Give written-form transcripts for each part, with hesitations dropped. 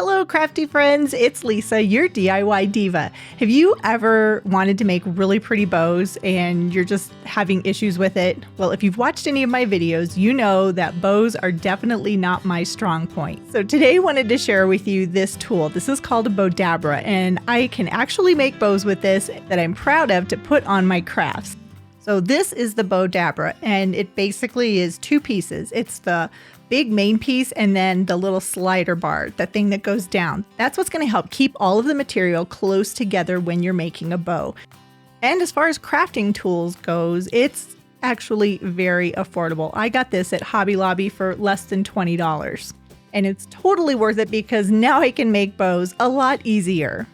Hello, crafty friends. It's Lisa, your DIY diva. Have you ever wanted to make really pretty bows and you're just having issues with it? Well, if you've watched any of my videos, you know that bows are definitely not my strong point. So today I wanted to share with you this tool. This is called a Bowdabra, and I can actually make bows with this that I'm proud of to put on my crafts. So this is the Bowdabra, and it basically is two pieces. It's the big main piece and then the little slider bar, the thing that goes down. That's what's going to help keep all of the material close together when you're making a bow. And as far as crafting tools goes, it's actually very affordable. I got this at Hobby Lobby for less than $20. And it's totally worth it because now I can make bows a lot easier.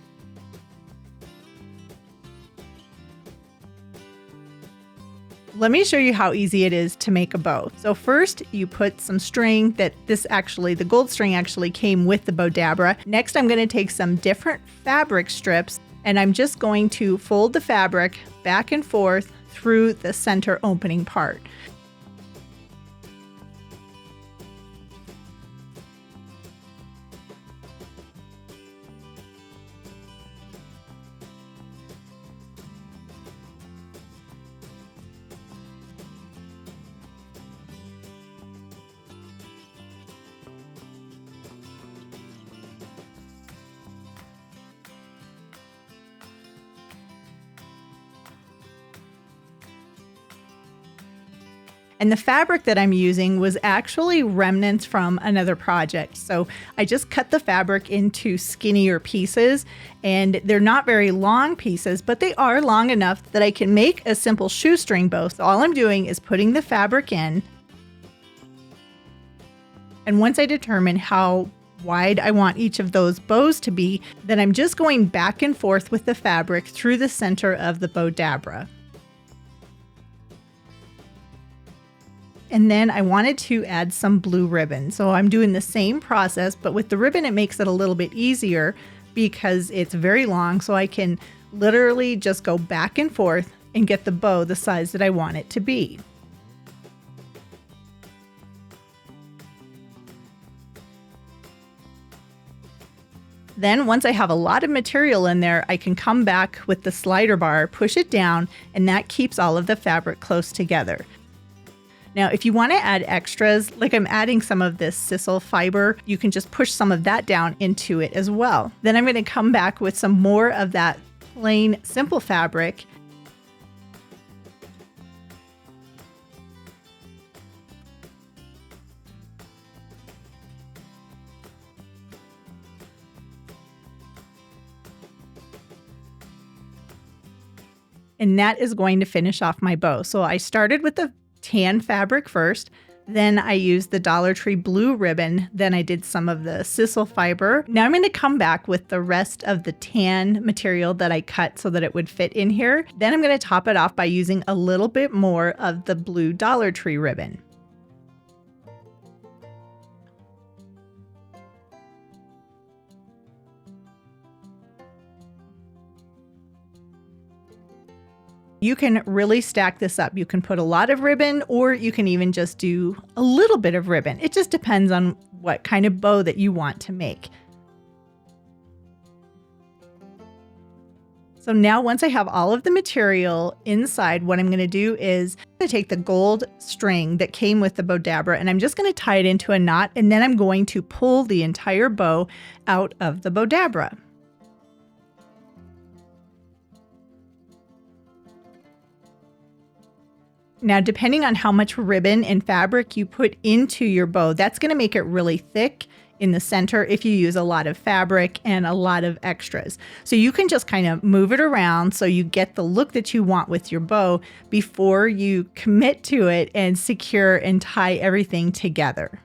Let me show you how easy it is to make a bow. So first you put some string the gold string actually came with the Bowdabra. Next I'm going to take some different fabric strips and I'm just going to fold the fabric back and forth through the center opening part. And the fabric that I'm using was actually remnants from another project. So I just cut the fabric into skinnier pieces, and they're not very long pieces, but they are long enough that I can make a simple shoestring bow. So all I'm doing is putting the fabric in. And once I determine how wide I want each of those bows to be, then I'm just going back and forth with the fabric through the center of the Bowdabra. And then I wanted to add some blue ribbon. So I'm doing the same process, but with the ribbon, it makes it a little bit easier because it's very long. So I can literally just go back and forth and get the bow the size that I want it to be. Then once I have a lot of material in there, I can come back with the slider bar, push it down, and that keeps all of the fabric close together. Now, if you want to add extras, like I'm adding some of this sisal fiber, you can just push some of that down into it as well. Then I'm going to come back with some more of that plain, simple fabric. And that is going to finish off my bow. So I started with the tan fabric first, then I used the Dollar Tree blue ribbon, then I did some of the sisal fiber. Now I'm going to come back with the rest of the tan material that I cut so that it would fit in here. Then I'm going to top it off by using a little bit more of the blue Dollar Tree ribbon. You can really stack this up. You can put a lot of ribbon, or you can even just do a little bit of ribbon. It just depends on what kind of bow that you want to make. So now once I have all of the material inside, what I'm going to do is I'm going to take the gold string that came with the Bowdabra and I'm just going to tie it into a knot, and then I'm going to pull the entire bow out of the Bowdabra. Now, depending on how much ribbon and fabric you put into your bow, that's going to make it really thick in the center if you use a lot of fabric and a lot of extras. So you can just kind of move it around so you get the look that you want with your bow before you commit to it and secure and tie everything together.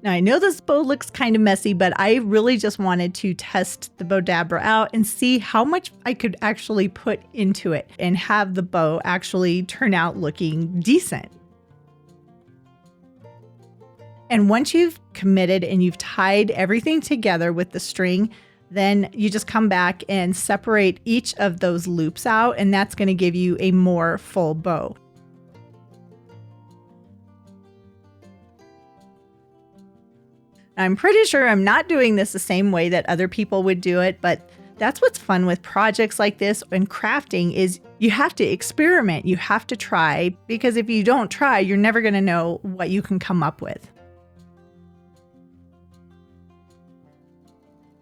Now I know this bow looks kind of messy, but I really just wanted to test the Bowdabra out and see how much I could actually put into it and have the bow actually turn out looking decent. And once you've committed and you've tied everything together with the string, then you just come back and separate each of those loops out, and that's going to give you a more full bow. I'm pretty sure I'm not doing this the same way that other people would do it, but that's what's fun with projects like this and crafting is you have to experiment, you have to try, because if you don't try, you're never going to know what you can come up with.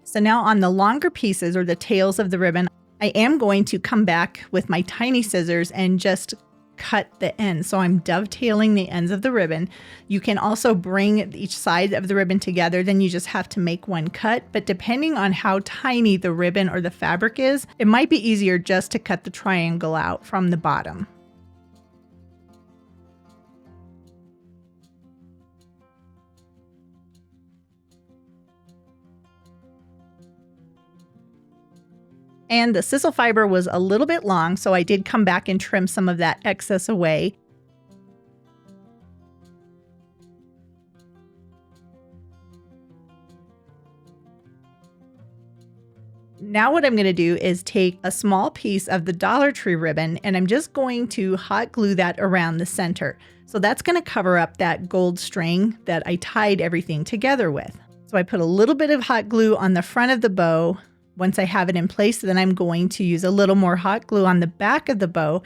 So now on the longer pieces or the tails of the ribbon, I am going to come back with my tiny scissors and just cut the ends. So I'm dovetailing the ends of the ribbon. You can also bring each side of the ribbon together, then you just have to make one cut. But depending on how tiny the ribbon or the fabric is, it might be easier just to cut the triangle out from the bottom. And the sisal fiber was a little bit long, so I did come back and trim some of that excess away. Now what I'm going to do is take a small piece of the Dollar Tree ribbon and I'm just going to hot glue that around the center. So that's going to cover up that gold string that I tied everything together with. So I put a little bit of hot glue on the front of the bow. Once I have it in place, then I'm going to use a little more hot glue on the back of the bow.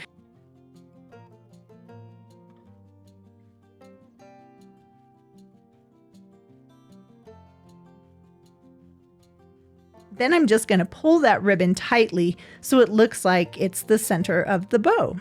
Then I'm just going to pull that ribbon tightly so it looks like it's the center of the bow.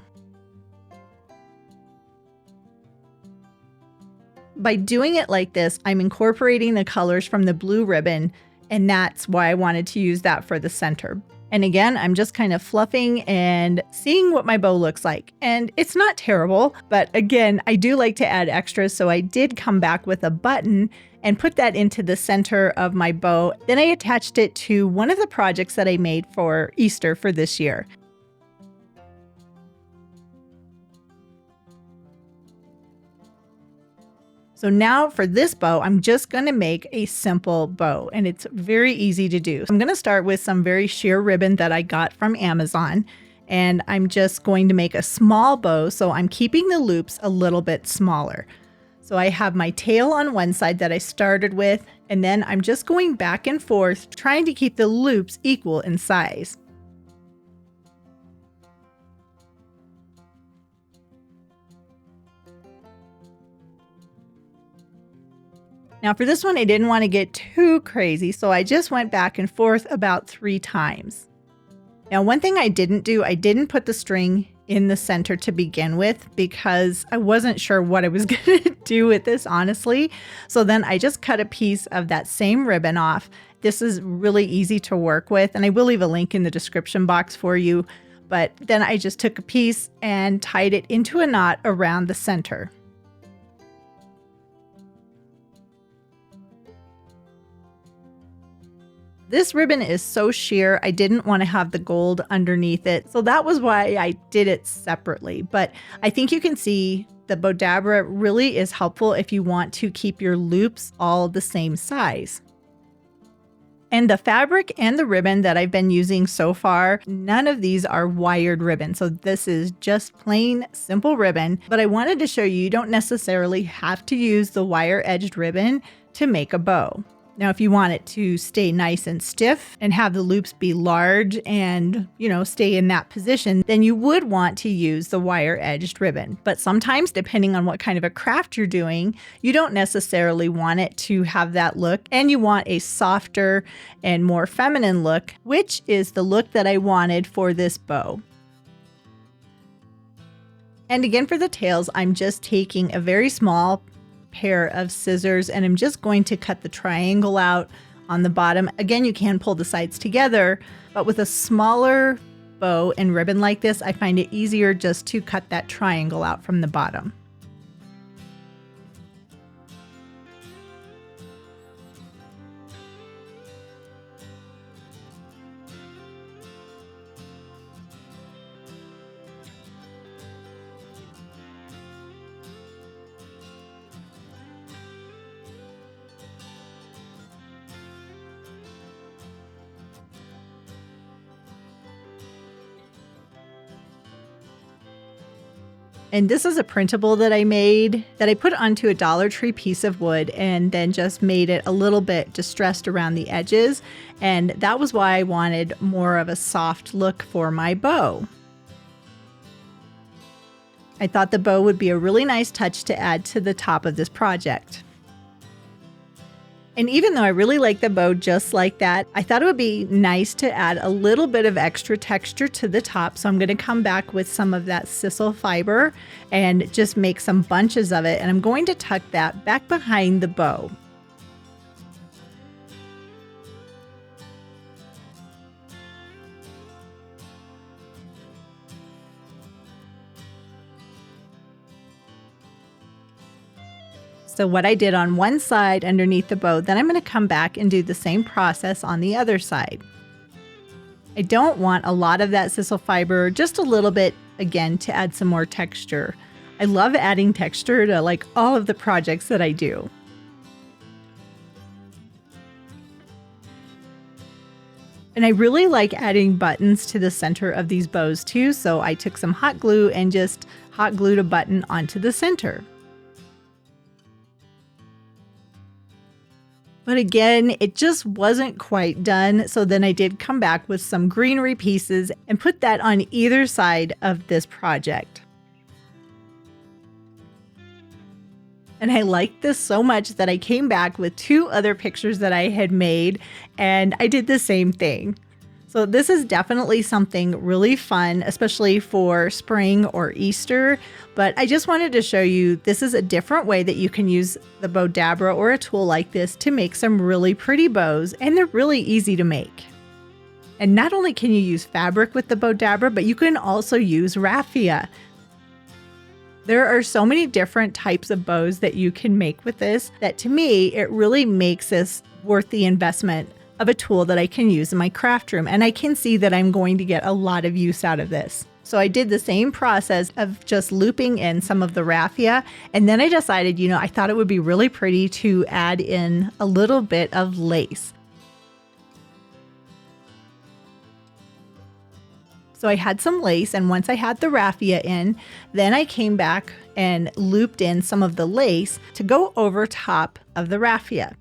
By doing it like this, I'm incorporating the colors from the blue ribbon, and that's why I wanted to use that for the center. And again, I'm just kind of fluffing and seeing what my bow looks like. And it's not terrible, but again, I do like to add extras, so I did come back with a button and put that into the center of my bow. Then I attached it to one of the projects that I made for Easter for this year. So now for this bow, I'm just going to make a simple bow, and it's very easy to do. I'm going to start with some very sheer ribbon that I got from Amazon, and I'm just going to make a small bow, so I'm keeping the loops a little bit smaller. So I have my tail on one side that I started with, and then I'm just going back and forth, trying to keep the loops equal in size. Now for this one, I didn't want to get too crazy, so I just went back and forth about 3 times. Now, one thing I didn't do, I didn't put the string in the center to begin with because I wasn't sure what I was going to do with this, honestly. So then I just cut a piece of that same ribbon off. This is really easy to work with, and I will leave a link in the description box for you. But then I just took a piece and tied it into a knot around the center. This ribbon is so sheer, I didn't want to have the gold underneath it. So that was why I did it separately. But I think you can see the Bowdabra really is helpful if you want to keep your loops all the same size. And the fabric and the ribbon that I've been using so far, none of these are wired ribbon. So this is just plain simple ribbon. But I wanted to show you don't necessarily have to use the wire edged ribbon to make a bow. Now, if you want it to stay nice and stiff and have the loops be large and, stay in that position, then you would want to use the wire edged ribbon. But sometimes, depending on what kind of a craft you're doing, you don't necessarily want it to have that look, and you want a softer and more feminine look, which is the look that I wanted for this bow. And again, for the tails, I'm just taking a very small pair of scissors and I'm just going to cut the triangle out on the bottom. Again, you can pull the sides together, but with a smaller bow and ribbon like this, I find it easier just to cut that triangle out from the bottom. And this is a printable that I made that I put onto a Dollar Tree piece of wood and then just made it a little bit distressed around the edges. And that was why I wanted more of a soft look for my bow. I thought the bow would be a really nice touch to add to the top of this project. And even though I really like the bow just like that, I thought it would be nice to add a little bit of extra texture to the top. So I'm going to come back with some of that sisal fiber and just make some bunches of it. And I'm going to tuck that back behind the bow. So what I did on one side underneath the bow, then I'm going to come back and do the same process on the other side. I don't want a lot of that sisal fiber, just a little bit, again, to add some more texture. I love adding texture to like all of the projects that I do. And I really like adding buttons to the center of these bows too, so I took some hot glue and just hot glued a button onto the center. But again, it just wasn't quite done, so then I did come back with some greenery pieces and put that on either side of this project. And I liked this so much that I came back with 2 other pictures that I had made, and I did the same thing. So this is definitely something really fun, especially for spring or Easter. But I just wanted to show you this is a different way that you can use the Bowdabra or a tool like this to make some really pretty bows, and they're really easy to make. And not only can you use fabric with the Bowdabra, but you can also use raffia. There are so many different types of bows that you can make with this that to me, it really makes this worth the investment of a tool that I can use in my craft room. And I can see that I'm going to get a lot of use out of this. So I did the same process of just looping in some of the raffia. And then I decided, I thought it would be really pretty to add in a little bit of lace. So I had some lace, and once I had the raffia in, then I came back and looped in some of the lace to go over top of the raffia.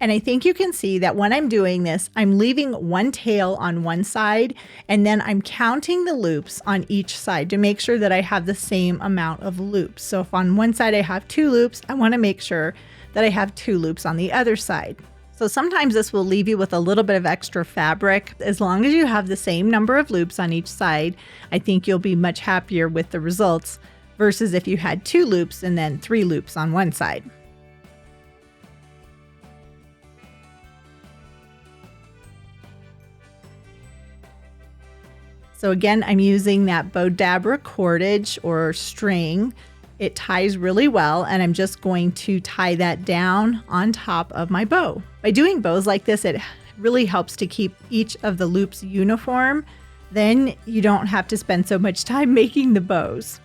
And I think you can see that when I'm doing this, I'm leaving one tail on one side, and then I'm counting the loops on each side to make sure that I have the same amount of loops. So if on one side I have 2 loops, I want to make sure that I have 2 loops on the other side. So sometimes this will leave you with a little bit of extra fabric. As long as you have the same number of loops on each side, I think you'll be much happier with the results versus if you had 2 loops and then 3 loops on one side. So again, I'm using that Bowdabra cordage or string. It ties really well, and I'm just going to tie that down on top of my bow. By doing bows like this, it really helps to keep each of the loops uniform. Then you don't have to spend so much time making the bows.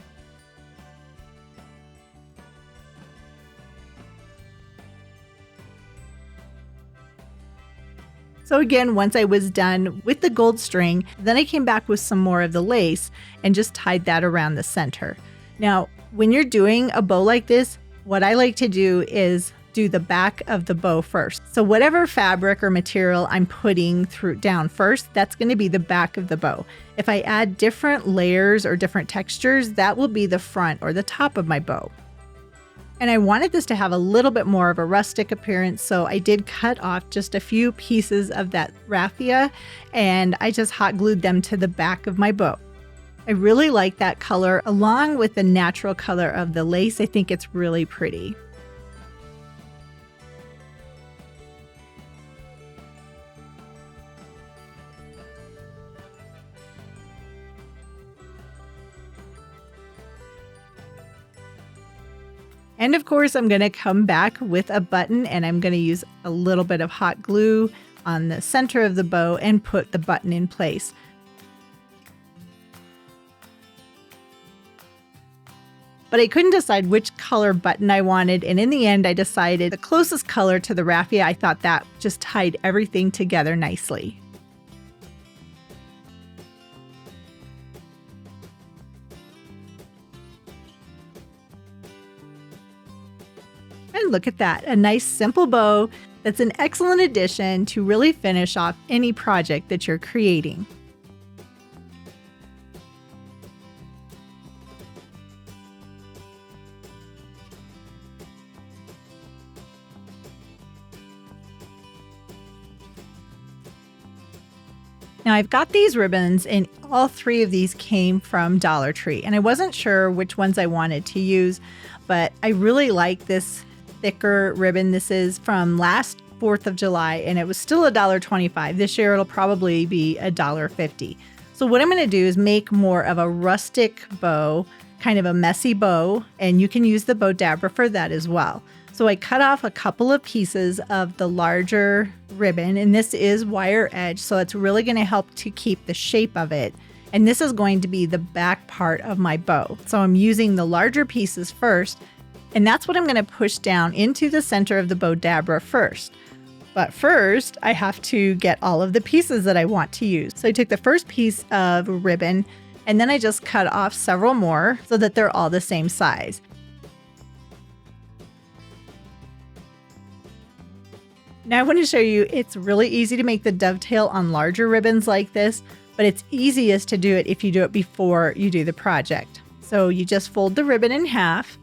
So again, once I was done with the gold string, then I came back with some more of the lace and just tied that around the center. Now, when you're doing a bow like this, what I like to do is do the back of the bow first. So whatever fabric or material I'm putting down first, that's going to be the back of the bow. If I add different layers or different textures, that will be the front or the top of my bow. And I wanted this to have a little bit more of a rustic appearance, so I did cut off just a few pieces of that raffia, and I just hot glued them to the back of my bow. I really like that color along with the natural color of the lace. I think it's really pretty. And of course, I'm going to come back with a button, and I'm going to use a little bit of hot glue on the center of the bow and put the button in place. But I couldn't decide which color button I wanted, and in the end I decided the closest color to the raffia. I thought that just tied everything together nicely. And look at that, a nice simple bow that's an excellent addition to really finish off any project that you're creating. Now I've got these ribbons and all three of these came from Dollar Tree, and I wasn't sure which ones I wanted to use, but I really like this thicker ribbon. This is from last 4th of July and it was still $1.25. This year it'll probably be $1.50. So what I'm going to do is make more of a rustic bow, kind of a messy bow, and you can use the Bowdabra for that as well. So I cut off a couple of pieces of the larger ribbon, and this is wire edge, so it's really going to help to keep the shape of it. And this is going to be the back part of my bow. So I'm using the larger pieces first, and that's what I'm going to push down into the center of the Bowdabra first. But first, I have to get all of the pieces that I want to use. So I took the first piece of ribbon, and then I just cut off several more so that they're all the same size. Now I want to show you, it's really easy to make the dovetail on larger ribbons like this, but it's easiest to do it if you do it before you do the project. So you just fold the ribbon in half.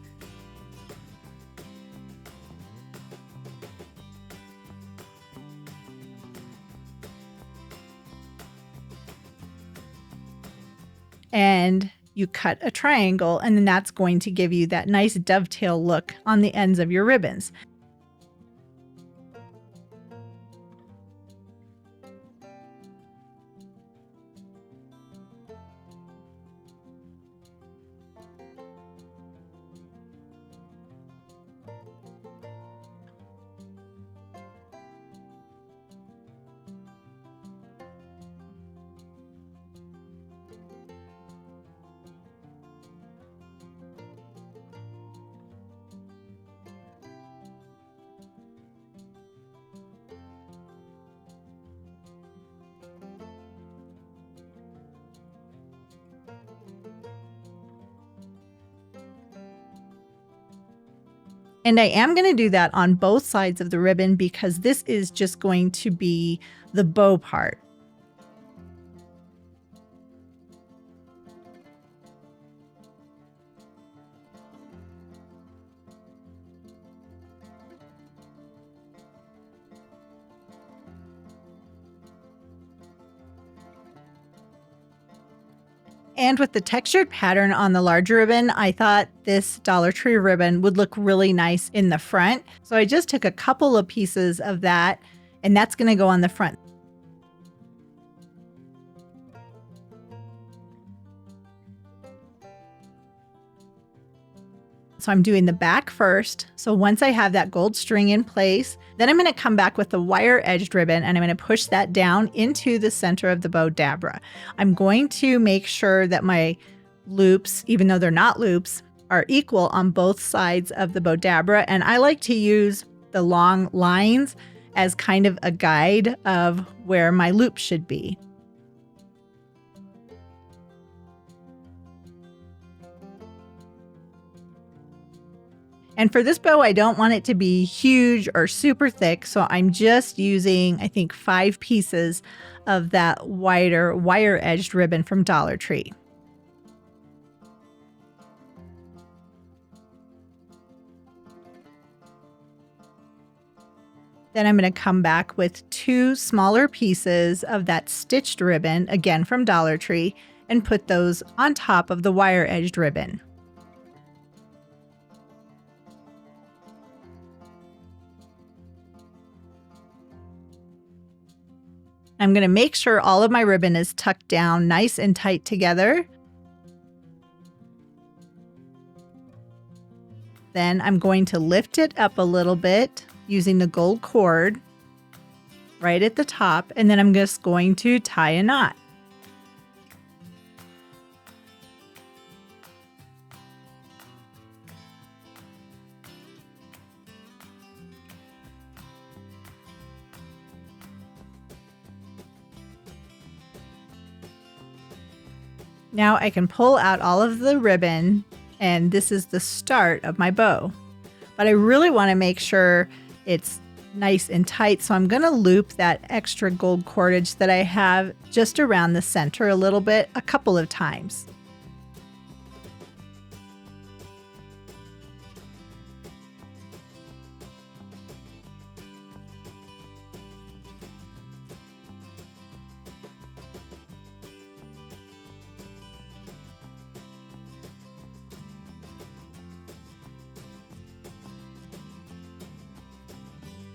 And you cut a triangle, and then that's going to give you that nice dovetail look on the ends of your ribbons. And I am going to do that on both sides of the ribbon because this is just going to be the bow part. And with the textured pattern on the larger ribbon, I thought this Dollar Tree ribbon would look really nice in the front. So I just took a couple of pieces of that, and that's going to go on the front. So I'm doing the back first. So once I have that gold string in place, then I'm going to come back with the wire edged ribbon and I'm going to push that down into the center of the Bowdabra. I'm going to make sure that my loops, even though they're not loops, are equal on both sides of the Bowdabra. And I like to use the long lines as kind of a guide of where my loop should be. And for this bow, I don't want it to be huge or super thick, so I'm just using, I think, 5 pieces of that wider wire-edged ribbon from Dollar Tree. Then I'm going to come back with 2 smaller pieces of that stitched ribbon, again from Dollar Tree, and put those on top of the wire-edged ribbon. I'm going to make sure all of my ribbon is tucked down nice and tight together. Then I'm going to lift it up a little bit using the gold cord right at the top, and then I'm just going to tie a knot. Now I can pull out all of the ribbon, and this is the start of my bow. but I really want to make sure it's nice and tight. So I'm going to loop that extra gold cordage that I have just around the center a little bit, a couple of times.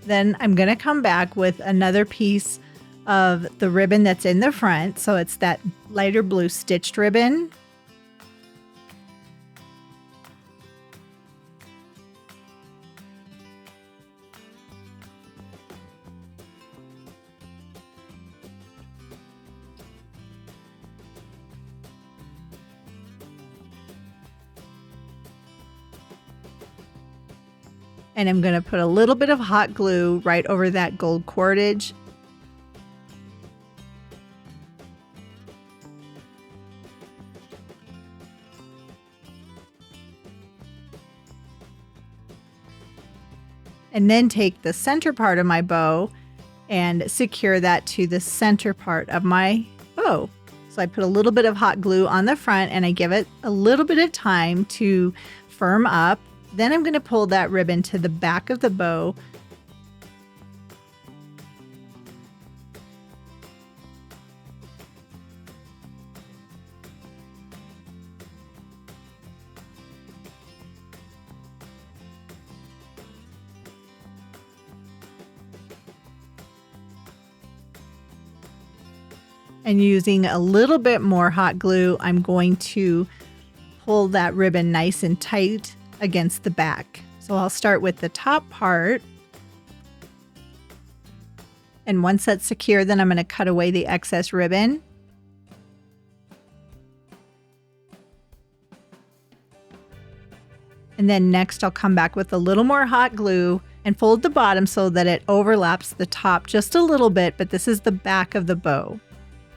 Then I'm going to come back with another piece of the ribbon that's in the front. So it's that lighter blue stitched ribbon. And I'm going to put a little bit of hot glue right over that gold cordage. And then take the center part of my bow and secure that to the center part of my bow. So I put a little bit of hot glue on the front and I give it a little bit of time to firm up. Then I'm going to pull that ribbon to the back of the bow. And using a little bit more hot glue, I'm going to pull that ribbon nice and tight against the back. So I'll start with the top part. And once that's secure, then I'm going to cut away the excess ribbon. And then next I'll come back with a little more hot glue and fold the bottom so that it overlaps the top just a little bit, but this is the back of the bow.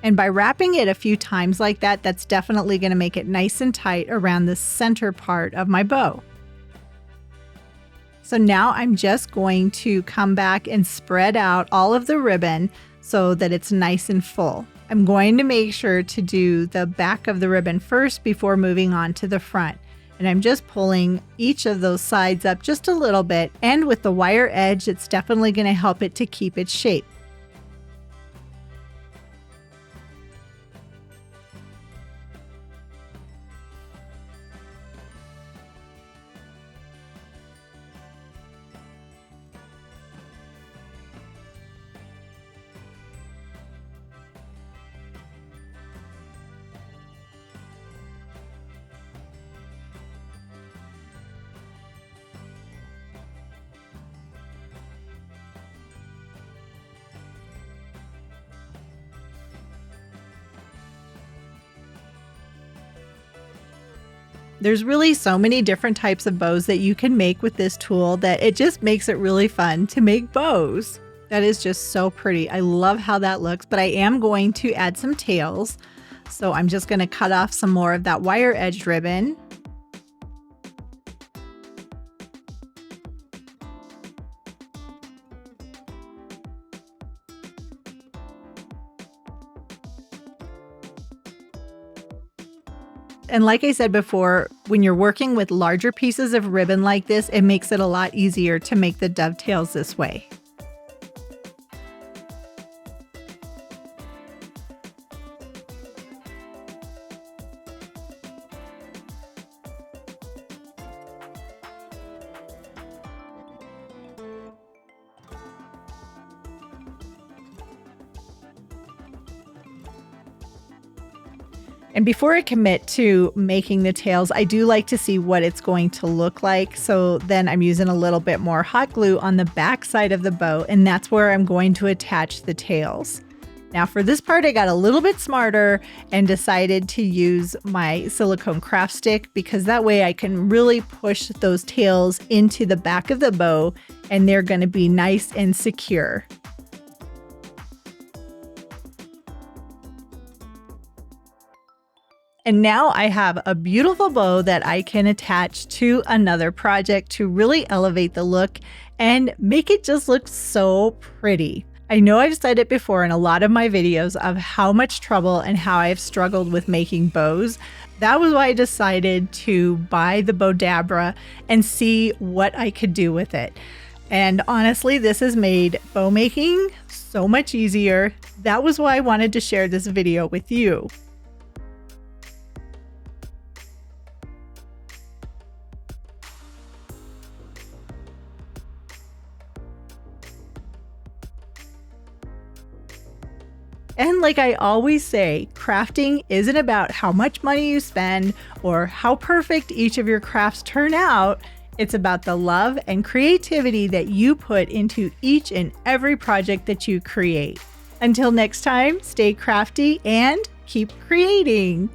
And by wrapping it a few times like that, that's definitely going to make it nice and tight around the center part of my bow. So now I'm just going to come back and spread out all of the ribbon so that it's nice and full. I'm going to make sure to do the back of the ribbon first before moving on to the front. And I'm just pulling each of those sides up just a little bit. And with the wire edge, it's definitely going to help it to keep its shape. There's really so many different types of bows that you can make with this tool that it just makes it really fun to make bows. That is just so pretty. I love how that looks, but I am going to add some tails. So I'm just going to cut off some more of that wire edged ribbon. And like I said before, when you're working with larger pieces of ribbon like this, it makes it a lot easier to make the dovetails this way. And before I commit to making the tails, I do like to see what it's going to look like. So then I'm using a little bit more hot glue on the back side of the bow, and that's where I'm going to attach the tails. Now for this part, I got a little bit smarter and decided to use my silicone craft stick because that way I can really push those tails into the back of the bow and they're going to be nice and secure. And now I have a beautiful bow that I can attach to another project to really elevate the look and make it just look so pretty. I know I've said it before in a lot of my videos of how much trouble and how I've struggled with making bows. That was why I decided to buy the Bowdabra and see what I could do with it. And honestly, this has made bow making so much easier. That was why I wanted to share this video with you. And like I always say, crafting isn't about how much money you spend or how perfect each of your crafts turn out. It's about the love and creativity that you put into each and every project that you create. Until next time, stay crafty and keep creating.